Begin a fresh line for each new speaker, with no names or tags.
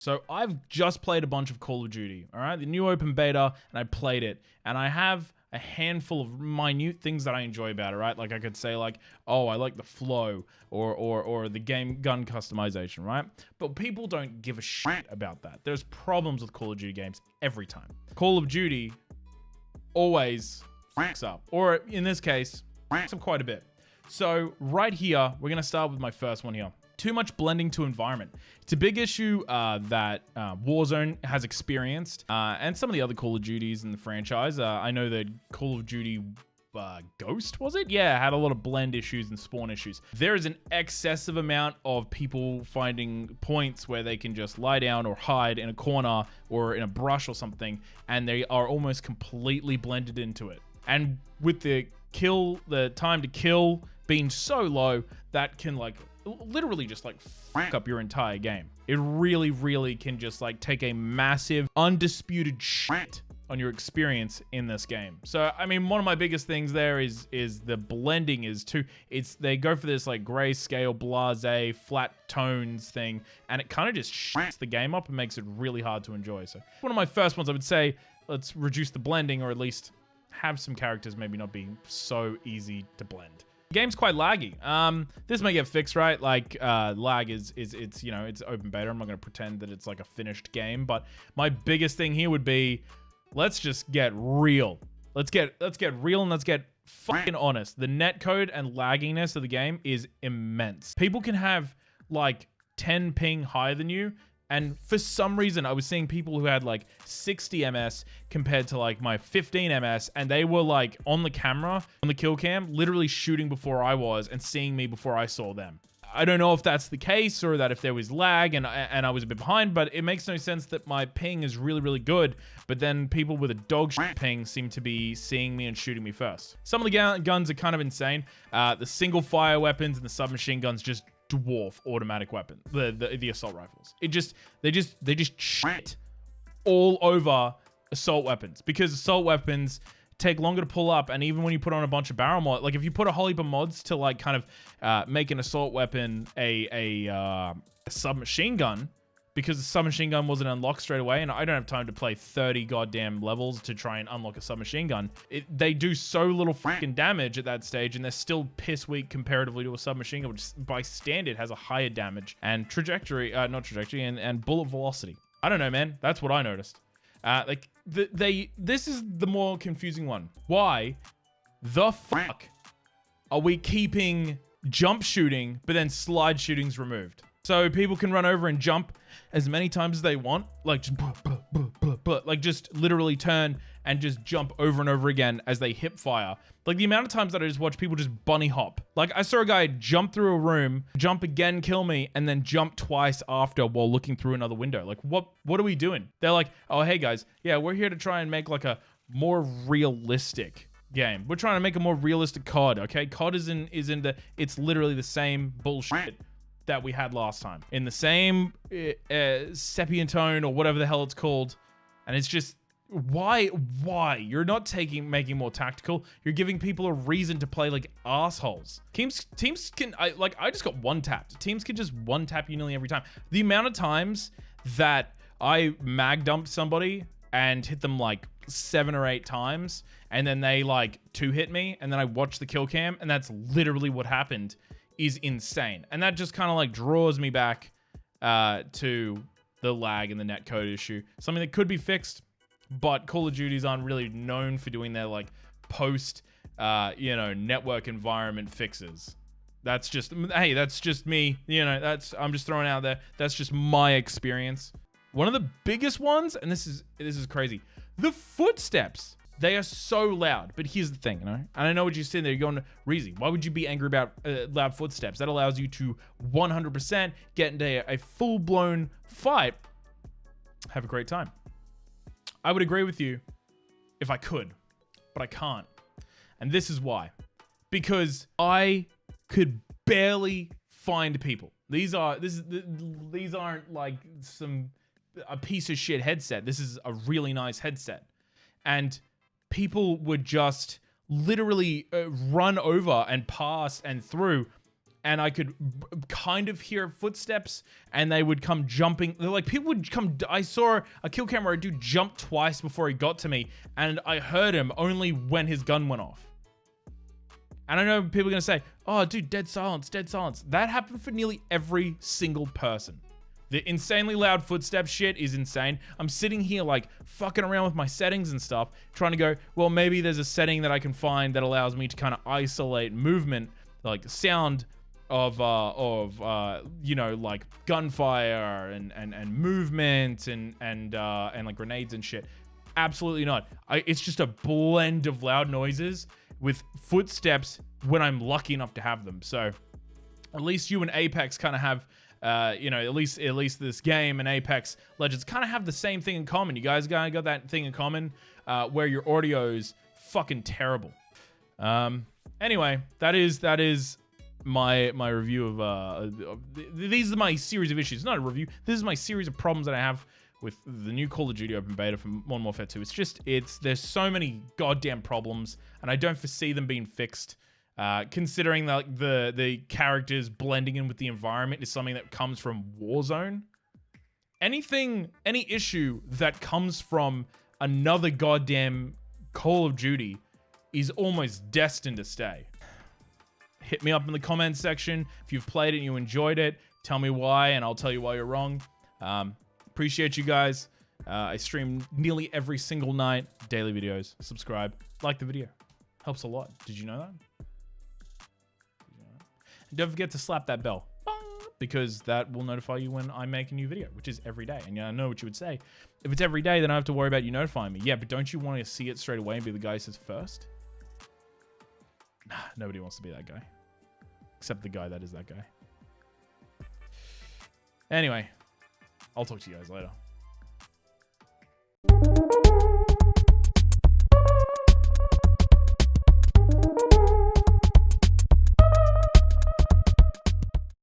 So I've just played a bunch of Call of Duty, all right? The new open beta, and I played it. And I have a handful of minute things that I enjoy about it, right? Like I could say like, oh, I like the flow or the game gun customization, right? But people don't give a shit about that. There's problems with Call of Duty games every time. Call of Duty always fucks up. Or in this case, fucks up quite a bit. So right here, we're going to start with my first one here. Too much blending to environment. It's a big issue that Warzone has experienced, and some of the other Call of Duties in the franchise. I know that Call of Duty Ghost, was it? Yeah, had a lot of blend issues and spawn issues. There is an excessive amount of people finding points where they can just lie down or hide in a corner or in a brush or something, and they are almost completely blended into it. And with the time to kill being so low, that can like literally just like fuck up your entire game. It really, really can just like take a massive, undisputed shit on your experience in this game. So, I mean, one of my biggest things there is the blending they go for this like grayscale, blase, flat tones thing, and it kind of just shits the game up and makes it really hard to enjoy. So, one of my first ones, I would say, let's reduce the blending, or at least have some characters maybe not being so easy to blend. The game's quite laggy. This may get fixed, right? Like, lag is it's, you know, it's open beta. I'm not going to pretend that it's like a finished game, but my biggest thing here would be, let's just get real. Let's get real and let's get fucking honest. The netcode and lagginess of the game is immense. People can have like 10 ping higher than you, and for some reason, I was seeing people who had like 60 ms compared to like my 15 ms, and they were like on the camera, on the kill cam, literally shooting before I was and seeing me before I saw them. I don't know if that's the case or that if there was lag and I was a bit behind, but it makes no sense that my ping is really, really good, but then people with a dog shit ping seem to be seeing me and shooting me first. Some of the guns are kind of insane. The single fire weapons and the submachine guns just dwarf automatic weapons, the assault rifles. They just shit all over assault weapons, because assault weapons take longer to pull up, and even when you put on a bunch of barrel mod, like if you put a whole heap of mods to like kind of make an assault weapon a submachine gun, because the submachine gun wasn't unlocked straight away, and I don't have time to play 30 goddamn levels to try and unlock a submachine gun. They do so little freaking damage at that stage, and they're still piss weak comparatively to a submachine gun, which by standard has a higher damage and and bullet velocity. I don't know, man. That's what I noticed. This is the more confusing one. Why the fuck are we keeping jump shooting, but then slide shooting's removed? So people can run over and jump as many times as they want, like just like just literally turn and just jump over and over again as they hip fire. Like the amount of times that I just watch people just bunny hop. Like I saw a guy jump through a room, jump again, kill me, and then jump twice after while looking through another window. Like what are we doing? They're like, oh, hey guys, yeah, we're here to try and make like a more realistic game. We're trying to make a more realistic CoD, okay? CoD it's literally the same bullshit that we had last time, in the same sepia tone or whatever the hell it's called. And it's just, why you're not making more tactical. You're giving people a reason to play like assholes. Teams can, I just got one tapped. Teams can just one tap you nearly every time. The amount of times that I mag dumped somebody and hit them like 7 or 8 times, and then they like 2-hit me, and then I watch the kill cam, and that's literally what happened, is insane. And that just kind of like draws me back to the lag and the netcode issue. Something that could be fixed, but Call of Duties aren't really known for doing their like post, network environment fixes. That's just me. I'm just throwing out there. That's just my experience. One of the biggest ones, and this is crazy, the footsteps. They are so loud, but here's the thing, And I know what you're sitting there, you're going, Rheezzy, why would you be angry about loud footsteps? That allows you to 100% get into a full-blown fight, have a great time. I would agree with you if I could, but I can't. And this is why. Because I could barely find people. These aren't like a piece of shit headset. This is a really nice headset. And people would just literally run over and pass and through and I could kind of hear footsteps, and they would come jumping. Like, people would come. I saw a kill camera dude jump twice before he got to me, and I heard him only when his gun went off. And I know people are gonna say, "Oh, dude, dead silence, dead silence." That happened for nearly every single person. The insanely loud footsteps shit is insane. I'm sitting here like fucking around with my settings and stuff, trying to go, well, maybe there's a setting that I can find that allows me to kind of isolate movement, like sound of you know, like gunfire and movement and like grenades and shit. Absolutely not. It's just a blend of loud noises with footsteps when I'm lucky enough to have them. So at least you and Apex kind of have, you know, at least this game and Apex Legends kind of have the same thing in common. You guys got that thing in common, where your audio is fucking terrible. Anyway, that is my review of these are my series of issues. It's not a review. This is my series of problems that I have with the new Call of Duty Open Beta for Modern Warfare 2. There's so many goddamn problems, and I don't foresee them being fixed. Considering that the characters blending in with the environment is something that comes from Warzone. Any issue that comes from another goddamn Call of Duty is almost destined to stay. Hit me up in the comments section if you've played it and you enjoyed it. Tell me why, and I'll tell you why you're wrong. Appreciate you guys. I stream nearly every single night, daily videos. Subscribe, like the video. Helps a lot. Did you know that? And don't forget to slap that bell, because that will notify you when I make a new video, which is every day. And I know what you would say. If it's every day, then I have to worry about you notifying me. Yeah, but don't you want to see it straight away and be the guy who says first? Nah, nobody wants to be that guy. Except the guy that is that guy. Anyway, I'll talk to you guys later.